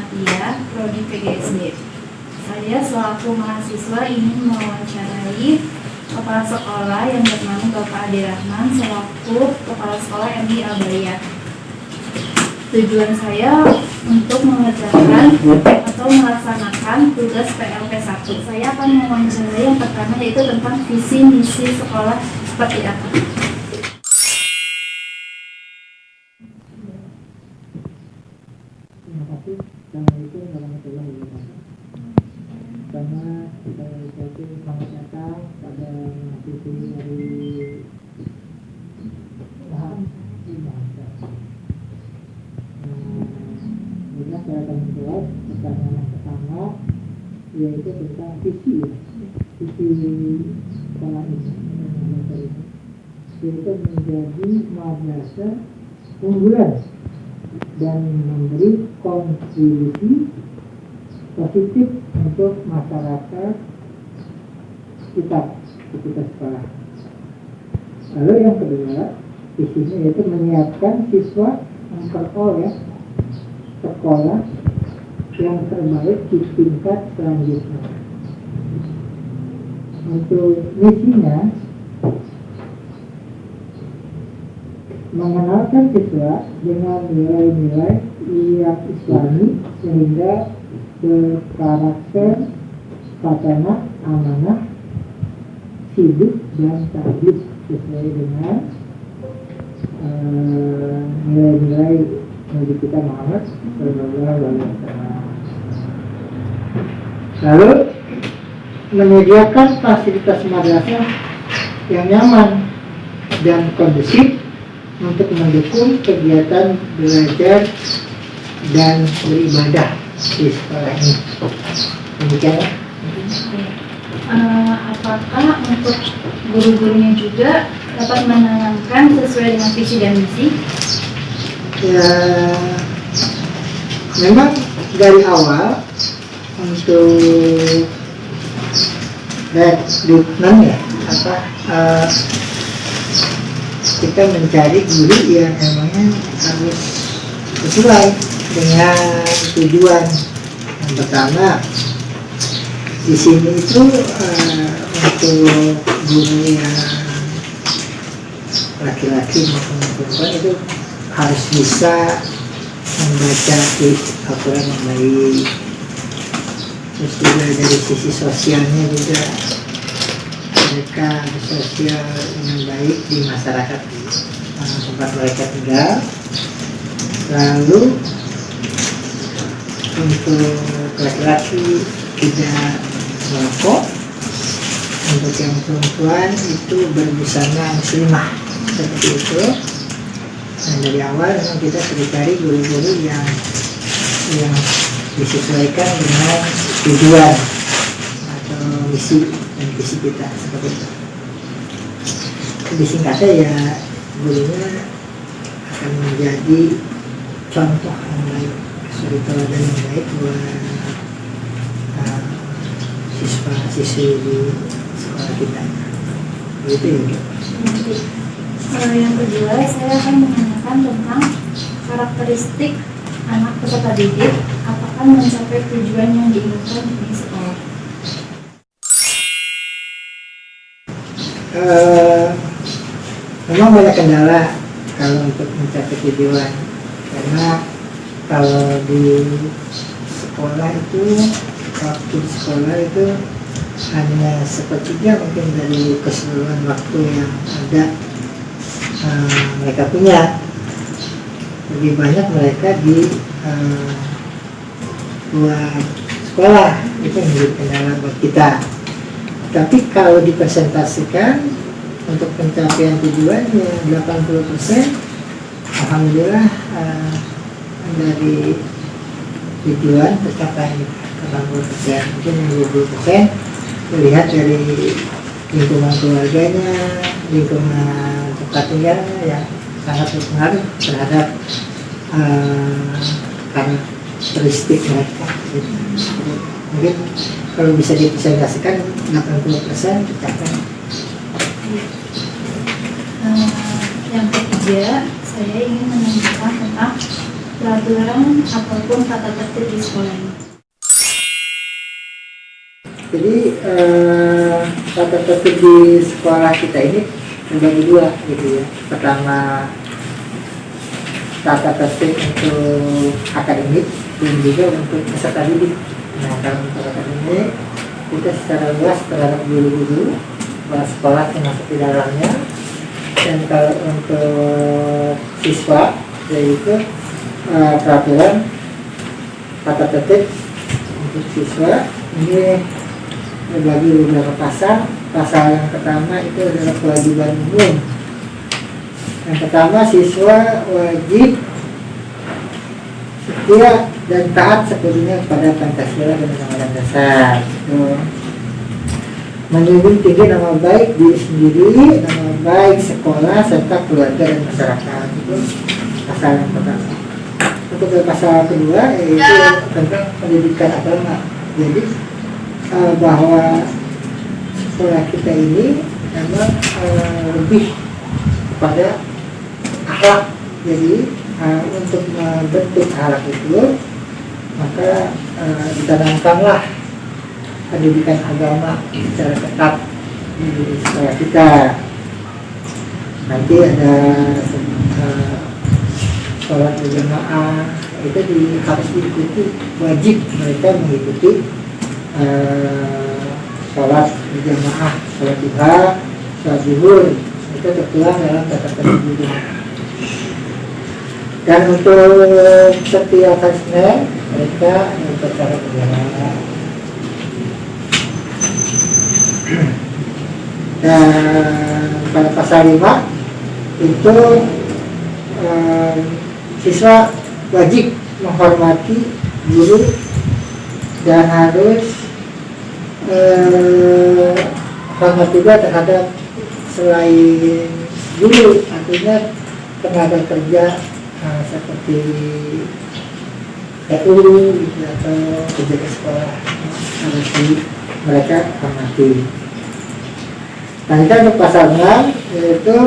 Fatia, Prodi PGSD. Saya selaku mahasiswa ingin mewawancarai Kepala Sekolah yang bernama Bapak Ade Rahman selaku Kepala Sekolah MI Albaria. Tujuan saya untuk mengerjakan atau melaksanakan tugas PLP 1. Saya akan mewawancarai yang pertama, yaitu tentang visi misi sekolah seperti apa. Terima kasih. Assalamualaikum warahmatullahi wabarakatuh. Pertama, kita ucapkan selamat datang pada sesi dari bahasa. Kemudian saya akan menjawab pertanyaan yang pertama, yaitu tentang visi sekolah ini, yaitu menjadi madrasah unggulan dan memberi kontribusi positif untuk masyarakat kita ketika sekolah. Lalu yang kedua, visinya yaitu menyiapkan siswa memperoleh sekolah yang terbaik di tingkat selanjutnya. Untuk misinya, mengenalkan siswa dengan nilai-nilai yang islami sehingga berkarakter tatanan amanah, hidup dan taklif sesuai dengan nilai-nilai Nabi kita Muhammad SAW. Lalu menyediakan fasilitas madrasah yang nyaman dan kondusif untuk mendukung kegiatan belajar dan beribadah di sekolah ini. Demikian. Apakah untuk guru-gurunya juga dapat menanamkan sesuai dengan visi dan misi? Ya, memang dari awal untuk rekrutmen kita mencari guru yang emangnya harus sesuai dengan tujuan. Yang pertama, di sini itu untuk guru yang laki-laki maupun perempuan itu harus bisa membaca Al-Quran yang baik. Terus juga dari sisi sosialnya juga mereka bersosial dengan baik di masyarakat tempat mereka tinggal. Lalu untuk laki-laki tidak merokok, untuk yang perempuan itu berbusana muslimah seperti itu. Dan dari awal memang kita cari guru-guru yang disesuaikan dengan tujuan atau misi dan visi kita seperti itu. Lebih singkatnya ya, gurunya akan menjadi contoh yang baik, suri teladan yang baik buat siswa-siswi di sekolah kita. Begitu ya. Yang kedua, saya akan menanyakan tentang karakteristik anak peserta didik, apakah mencapai tujuan yang diinginkan di sekolah. Memang banyak kendala kalau untuk mencapai tujuan, karena kalau di sekolah itu, waktu sekolah itu hanya sepertiga mungkin dari keseluruhan waktu yang ada mereka punya. Lebih banyak mereka di luar sekolah, itu menjadi kendala buat kita. Tapi kalau dipresentasikan untuk pencapaian tujuannya 80%, alhamdulillah dari tujuan tercapai 80%. Mungkin 20% melihat dari lingkungan keluarganya, lingkungan tempat tinggalnya yang sangat berpengaruh terhadap karakteristik mereka. Mungkin kalau bisa dipresentasikan 80% tercapai. Yang ketiga, saya ingin menanyakan tentang peraturan ataupun tata tertib di sekolah ini. Jadi tata tertib di sekolah kita ini terbagi dua gitu ya. Pertama, tata tertib untuk akademik dan juga untuk peserta didik. Nah, kalau untuk akademik kita secara luas terhadap guru-guru sekolah termasuk di dalamnya, dan kalau untuk siswa yaitu peraturan tata tertib untuk siswa ini berbagi beberapa pasal. Pasal yang pertama itu adalah kewajiban umum. Yang pertama, siswa wajib setia dan taat sepenuhnya kepada Pancasila dan Undang-Undang Dasar. Menjunjung tinggi nama baik diri sendiri, nama baik sekolah serta keluarga dan masyarakat. Itu pasal yang pertama. Untuk pasal kedua yaitu tentang pendidikan agama. Jadi bahwa sekolah kita ini memang lebih kepada akhlak. Jadi untuk membentuk akhlak itu maka ditanamkanlah pendidikan agama secara ketat di sekolah kita. Nanti ada sholat berjamaah, itu harus diikuti, wajib mereka mengikuti sholat berjamaah, sholat duha, sholat zuhur, itu tertuang dalam tata tertib. Dan untuk setiap hari Senin mereka upacara bendera. Dan pada pasal 5 itu siswa wajib menghormati guru dan harus hormat juga terhadap selain guru, artinya tenaga kerja seperti PU gitu, atau penjaga sekolah harus mereka hormati. Lanjutkan untuk pasal 6 yaitu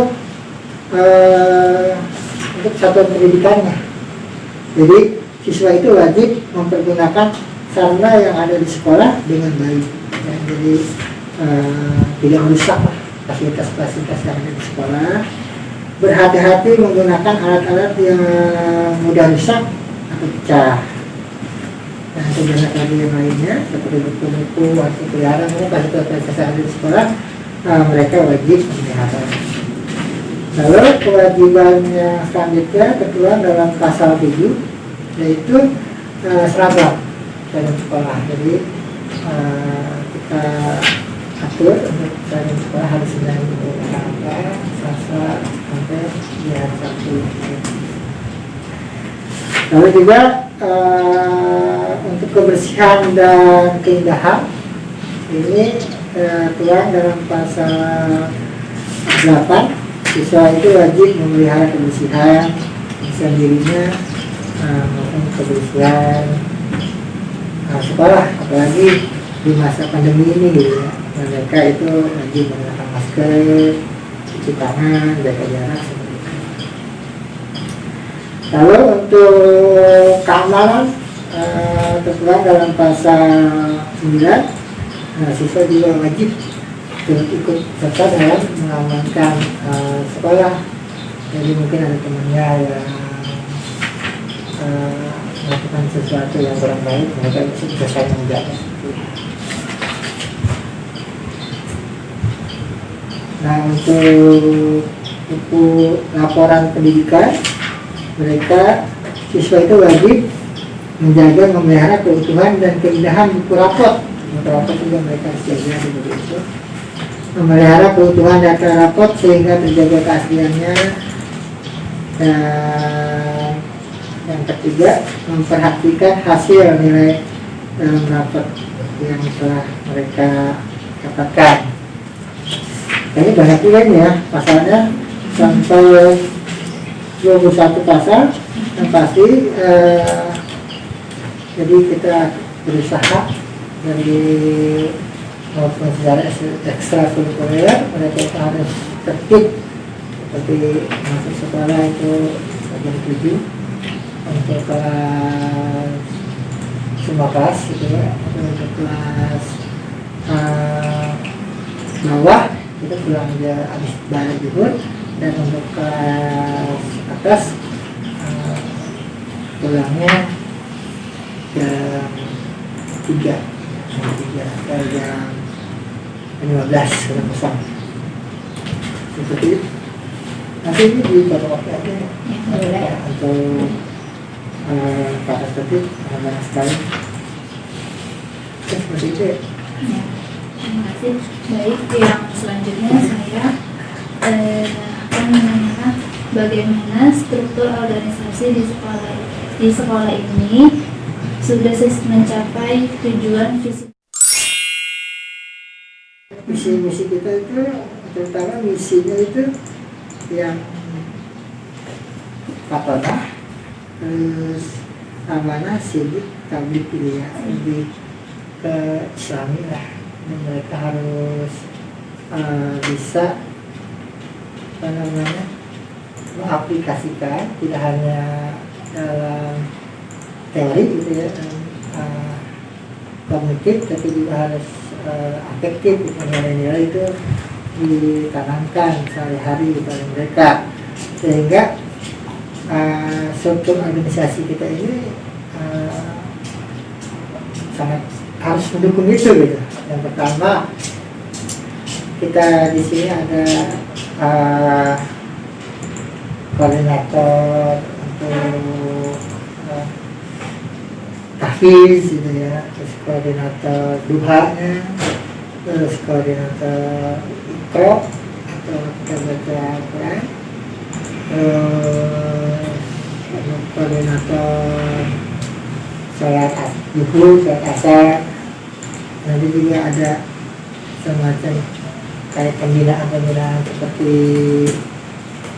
untuk satuan pendidikannya. Jadi siswa itu wajib mempergunakan sarana yang ada di sekolah dengan baik. Ya, jadi tidak merusak fasilitas-fasilitas yang ada di sekolah. Berhati-hati menggunakan alat-alat yang mudah rusak atau pecah. Nah, kemudian tadi yang lainnya seperti buku-buku atau peliharaan fasilitas-fasilitas yang ada di sekolah, mereka wajib memelihara. Lalu kewajiban yang selanjutnya tertuang dalam pasal 7 yaitu seragam dalam sekolah. Jadi kita atur untuk seragam sekolah harus apa Selasa sampai di hari Sabtu. Lalu juga untuk kebersihan dan keindahan ini tertuang dalam pasal 8. Siswa itu wajib memelihara kebersihan dirinya maupun kebersihan sekolah, apalagi di masa pandemi ini gitu ya. Mereka itu wajib menggunakan masker, cuci tangan, jaga jarak seperti itu. Lalu untuk keamanan tertuang dalam pasal 9, siswa juga wajib ikut serta dalam mengamankan sekolah. Jadi mungkin ada temannya yang melakukan sesuatu yang kurang baik, mereka bisa saya menjaga. Nah, untuk buku laporan pendidikan, mereka siswa itu wajib menjaga, memelihara keutuhan dan keindahan buku rapot. Buku rapot juga mereka harus jaga seperti itu. Memelihara keutuhan data rapot sehingga terjaga keasliannya. Dan yang ketiga, memperhatikan hasil nilai dalam rapot yang telah mereka dapatkan. Ini banyak juga ya pasalnya, sampai 21 pasal yang pasti. Jadi kita berusaha dari maupun secara ekstrakurikuler mereka harus tertib, seperti masuk sekolah itu jam 7 untuk kelas semua kelas gitu ya. Untuk kelas bawah itu pulang aja habis balik zuhur, dan untuk kelas atas pulangnya jam 3 atau jam 15 sudah kosong. Seperti itu. Nanti ini di fotokopi aja ya. Boleh. Untuk kata tertib banyak sekali. Seperti itu ya. Ya, terima kasih. Baik, yang selanjutnya saya akan menanyakan bagaimana struktur organisasi di sekolah ini sudah mencapai tujuan visi. Misi kita itu, terutama misinya itu yang patronah, terus amanah, sidik, tablik gitu ya, lebih ke Islami lah. Dan mereka harus bisa mengaplikasikan tidak hanya dalam teori gitu ya, kognitif, tapi juga harus afektif, nilai-nilai itu ditanamkan sehari-hari pada mereka, sehingga struktur organisasi kita ini sangat harus mendukung itu gitu. Yang pertama, kita di sini ada koordinator untuk tahfiz gitu ya, terus koordinator duhanya, terus koordinator ikro atau kita baca Quran, terus koordinator sholat zuhur, sholat asar. Nanti juga ada semacam kayak pembinaan seperti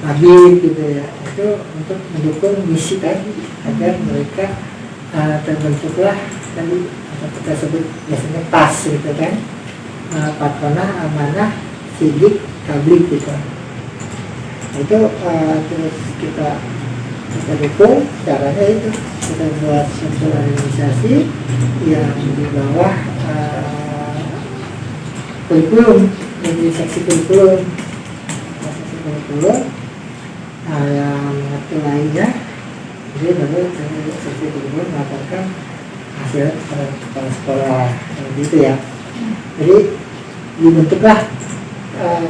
Nabi gitu ya, itu untuk mendukung misi tadi agar mereka terbentuklah tadi apa kita sebut biasanya PAS gitu kan, patronah, amanah, sidik, tablik gitu. Itu terus kita dukung. Caranya itu kita buat suatu organisasi yang di bawah kurikulum, jadi seksi kurikulum, yang satu lainnya, jadi baru seksi kurikulum melaporkan hasil kepala sekolah gitu ya. Jadi dibentuklah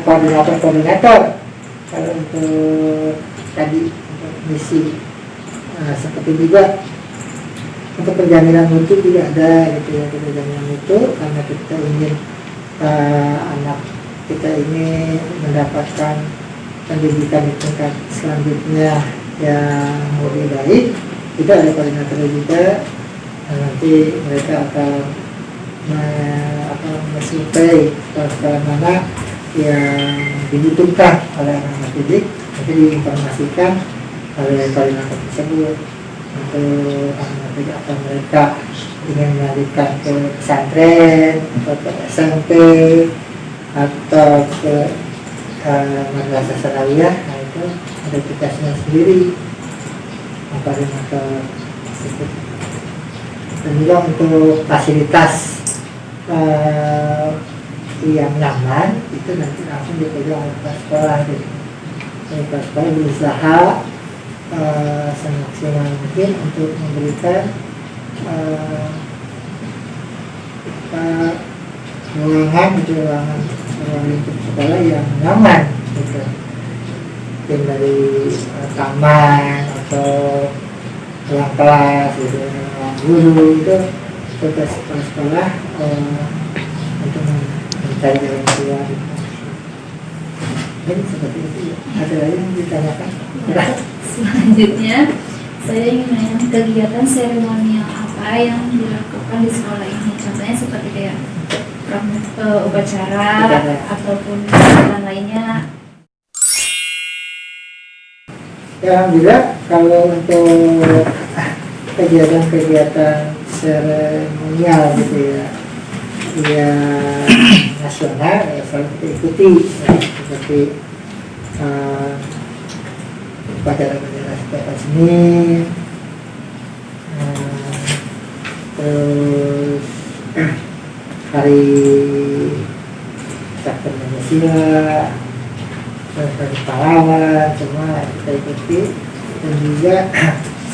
koordinator kalau untuk tadi untuk misi. Seperti juga untuk penjaminan mutu juga ada gitu ya, penjaminan mutu karena kita ingin anak kita ini mendapatkan pendidikan di tingkat selanjutnya yang lebih baik. Kita ada koordinator juga, nanti mereka akan mensurvei sekolah mana yang dibutuhkan oleh anak didik, nanti diinformasikan oleh koordinator tersebut untuk anak atau mereka ingin melanjutkan ke pesantren atau ke SMP atau ke madrasah sanawiyah. Nah itu ada tugasnya sendiri koordinator tersebut. Dan juga untuk fasilitas yang nyaman itu nanti langsung dipegang oleh kepala sekolah. Jadi kepala sekolah berusaha semaksimal mungkin untuk memberikan ruangan lingkup sekolah yang nyaman gitu. Mungkin dari taman atau ruang kelas gitu, ruang guru itu tugas kepala sekolah untuk mencari jalan keluar. Jadi seperti itu ya. Ada lagi yang ditanyakan? Selanjutnya, saya ingin menanyakan kegiatan seremonial apa yang dilakukan di sekolah ini. Contohnya seperti kayak upacara ataupun kegiatan lainnya. Ya, alhamdulillah kalau untuk kegiatan-kegiatan seremonial gitu ya, nasional ya selalu kita ikuti ya, seperti upacara bendera sekolah seni, terus hari Sabtu Pancasila, terus hari pahlawan, semua kita ikuti. Dan juga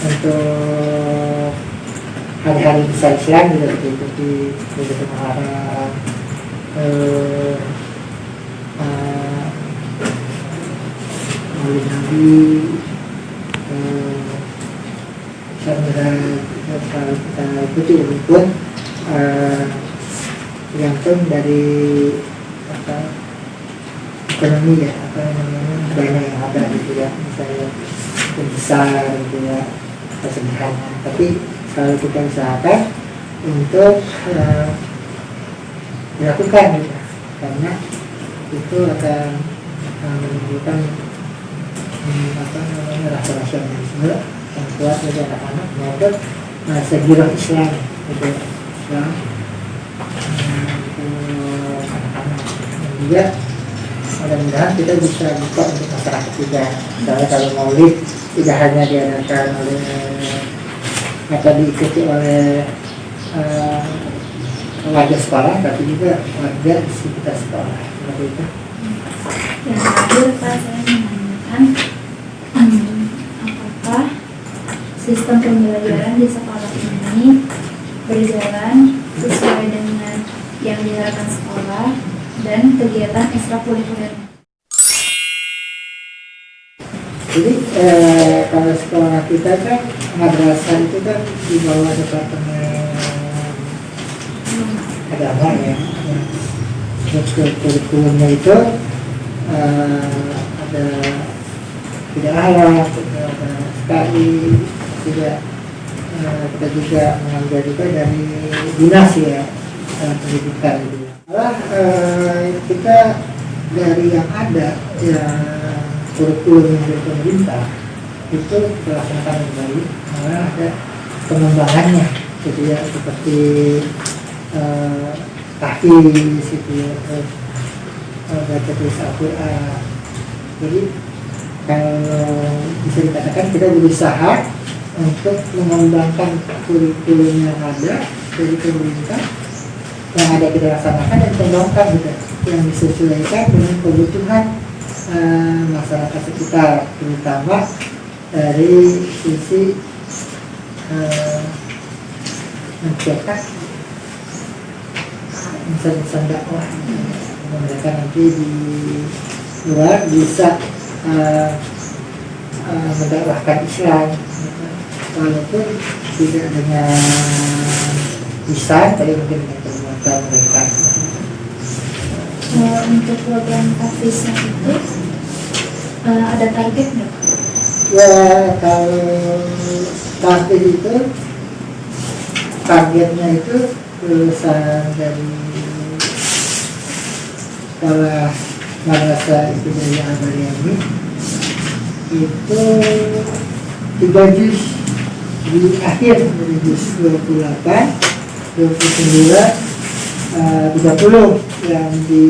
untuk hari-hari besar Islam juga kita ikuti, seperti Muharram, Maulid Nabi, selalu kita ikuti walaupun tergantung dari ekonomi ya, banyak yang ada gitu ya, misalnya besar gitu ya, sederhana, tapi selalu kita usahakan untuk dilakukan gitu, karena itu akan menimbulkan rasa nasionalisme yang kuat bagi anak-anak maupun sejarah Islam gitu, Islam untuk anak-anak. Dan juga mudah-mudahan kita bisa buka untuk masyarakat juga. Misalnya kalau maulid tidak hanya diadakan oleh atau diikuti oleh warga sekolah, tapi juga warga di sekitar sekolah, seperti itu. Yang terakhir Pak, saya menanyakan apakah sistem pembelajaran di sekolah ini berjalan sesuai dengan yang diharapkan sekolah dan kegiatan ekstrakurikuler. Jadi kalau sekolah kita kan madrasah itu kan di bawah departemen agama ya. Kurikulumnya itu ada tidak halal, ada sekali tidak kita juga mengambil juga dari dinas ya pendidikan gitu. Malah kita dari yang ada yang kurikulum yang dari pemerintah itu kita laksanakan dengan baik, malah ada pengembangannya gitu ya, seperti tahfiz gitu ya, baca tulis Al-Quran. Jadi kalau bisa dikatakan kita berusaha untuk mengembangkan kurikulum yang ada dari pemerintah, yang ada kita laksanakan dan kembangkan gitu, yang disesuaikan dengan kebutuhan masyarakat sekitar, terutama dari sisi mencetak insan-insan dakwah. Mereka nanti di luar bisa mendakwahkan Islam, walaupun tidak dengan lisan, tapi mungkin dengan perbuatan mereka. Untuk program tahfiznya itu ada target nggak? Ya, kalau tahfiz itu targetnya itu lulusan dari sekolah madrasah ibtidaiyah Al-Baryani itu 3 juz di akhir, dari juz 28, 29, 30 yang di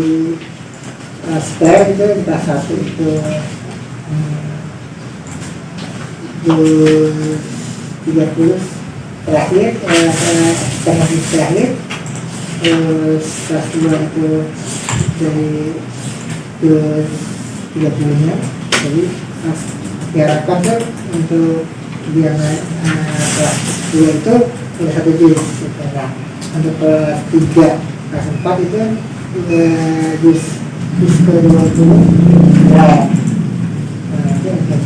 spare itu di kelas 1 itu juz 30 terakhir, setengah terakhir, terus kelas 2 itu dari juz 30-nya. Jadi diharapkan tuh untuk dia kelas 2 itu ada 1 juz. Nah, untuk kelas 3, kelas 4 itu juz ke-20. Nah, itu ada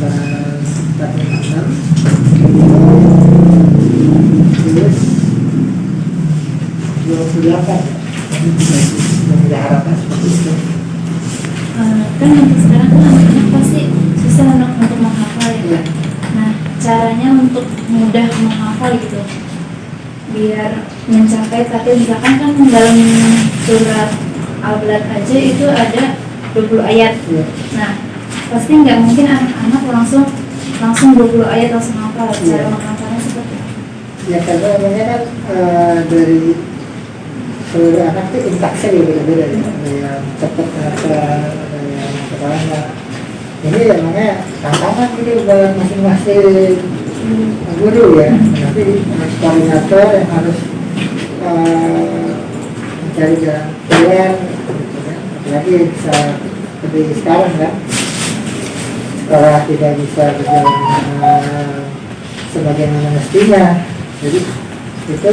46, terus 28. Yang diharapkan seperti itu. Kan untuk sekarang kan anak-anak pasti susah untuk menghafal ya. Nah, caranya untuk mudah menghafal gitu, biar mencapai target, misalkan kan dalam surat Al-Balad aja itu ada 20 ayat. Nah, pasti nggak mungkin anak-anak langsung 20 ayat langsung hafal. Cara menghafalnya seperti apa? Ya, karena namanya kan dari seluruh anak itu interaksi beda-beda ya, ada yang cepat ada yang kepala. Ini namanya tantangan gitu buat masing-masing guru ya. Nanti koordinator yang harus mencari jalan keluar gitu kan. Apalagi bisa seperti sekarang kan, sekolah tidak bisa berjalan sebagaimana mestinya. Jadi itu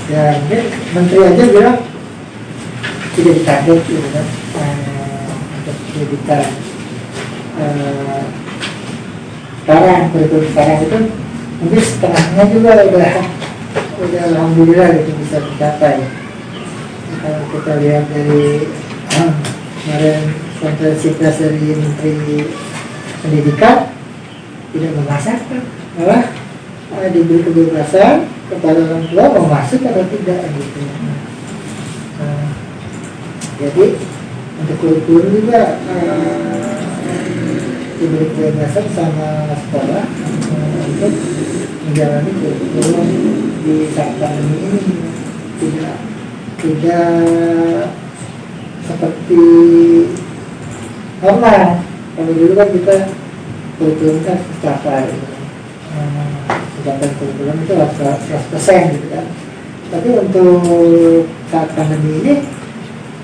ya mungkin menteri aja bilang tidak dikaget gitu kan, untuk pendidikan sekarang, kurikulum sekarang itu mungkin setengahnya juga udah alhamdulillah gitu bisa tercapai. Kalau kita lihat dari kemarin konferensi pers dari Menteri Pendidikan, tidak memaksakan, malah diberi kebebasan kepada orang tua mau masuk atau tidak gitu. Jadi untuk kurikulum juga diberi kebebasan sama sekolah untuk menjalani kurikulum di saat pandemi ini, tidak seperti normal. Kalau dulu kan kita kurikulum kan tercapai, sedangkan kurikulum itu 100% gitu kan. Tapi untuk saat pandemi ini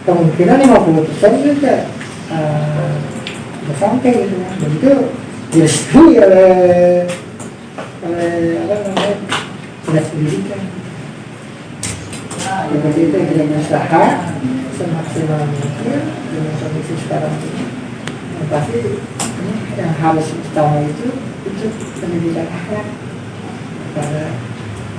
kemungkinan 50% juga sampai gitu kan. Begitu direstui oleh apa namanya dinas pendidikan. Seperti itu kita berusaha semaksimal mungkin dengan kondisi sekarang ini. Pasti yang harus utama itu pendidikan akhlak kepada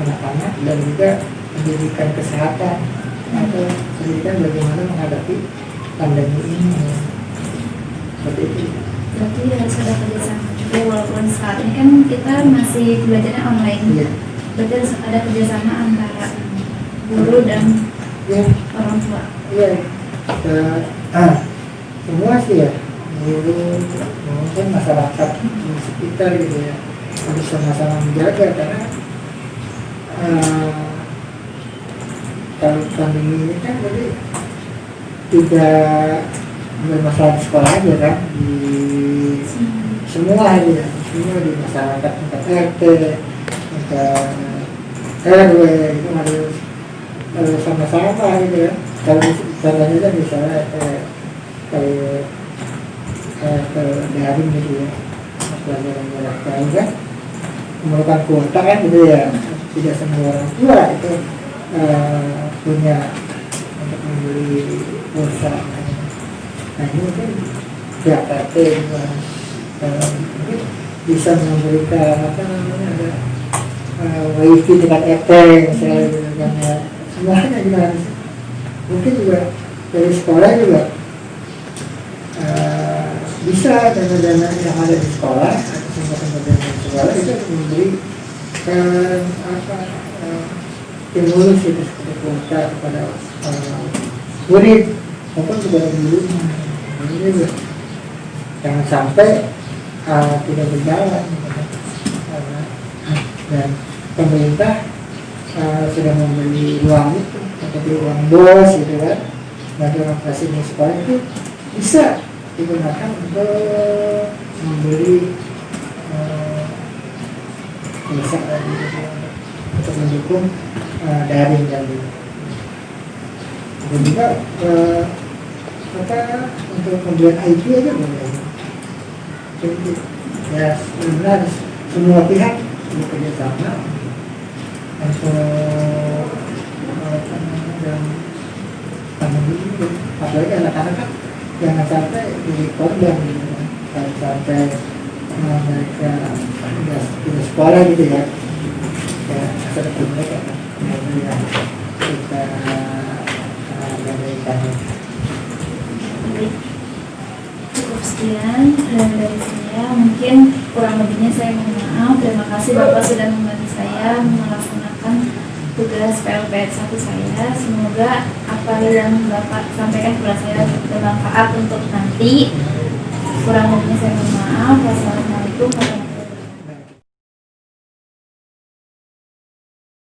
anak-anak dan juga pendidikan kesehatan atau pendidikan bagaimana menghadapi pandemi ini. Seperti itu. Berarti harus ada kerjasama juga, walaupun saat ini kan kita masih belajarnya online. Iya. Berarti harus ada kerjasama antara guru dan orang tua. Iya. Semua sih ya, guru mungkin masyarakat di sekitar gitu ya, harus sama-sama menjaga karena kalau pandemi ini kan jadi tidak bermasalah di sekolah aja kan, di semua ya, semua di masyarakat, tingkat RT, tingkat RW itu harus sama-sama gitu ya. Kalau misalnya kan misalnya kayak daring gitu ya, pelajaran jarak jauh kan memerlukan kuota kan gitu ya, tidak semua orang tua itu punya untuk membeli pulsa. Nah ini mungkin pihak RT juga mungkin bisa memberikan apa namanya, ada wifi tingkat RT misalnya gitu kan ya, semuanya juga mungkin juga dari sekolah juga bisa dana-dana yang ada di sekolah atau tempat-tempat dana di sekolah itu memberi stimulus itu seperti kuota kepada murid maupun kepada guru. Ini jangan sampai tidak berjalan dan pemerintah sudah membeli ruang itu seperti ruang bos gitu kan, bagi operasi di sekolah itu bisa digunakan untuk membeli bisa untuk mendukung daring tadi. Dan juga untuk pembelian IT aja boleh. Jadi ya sebenarnya semua pihak bekerja sama untuk dan pandemi ini, apalagi anak-anak kan jangan sampai jadi korban gitu, jangan sampai mereka tidak sekolah gitu ya, masa depan mereka kan yang kita gadaikan. Cukup sekian dari saya, mungkin kurang lebihnya saya mohon maaf. Terima kasih Bapak sudah membantu saya melaksanakan tugas PLPS 1 saya. Semoga apa yang Bapak sampaikan kepada saya bermanfaat untuk nanti. Kurang lebihnya saya mohon maaf. Wassalamualaikum warahmatullahi wabarakatuh.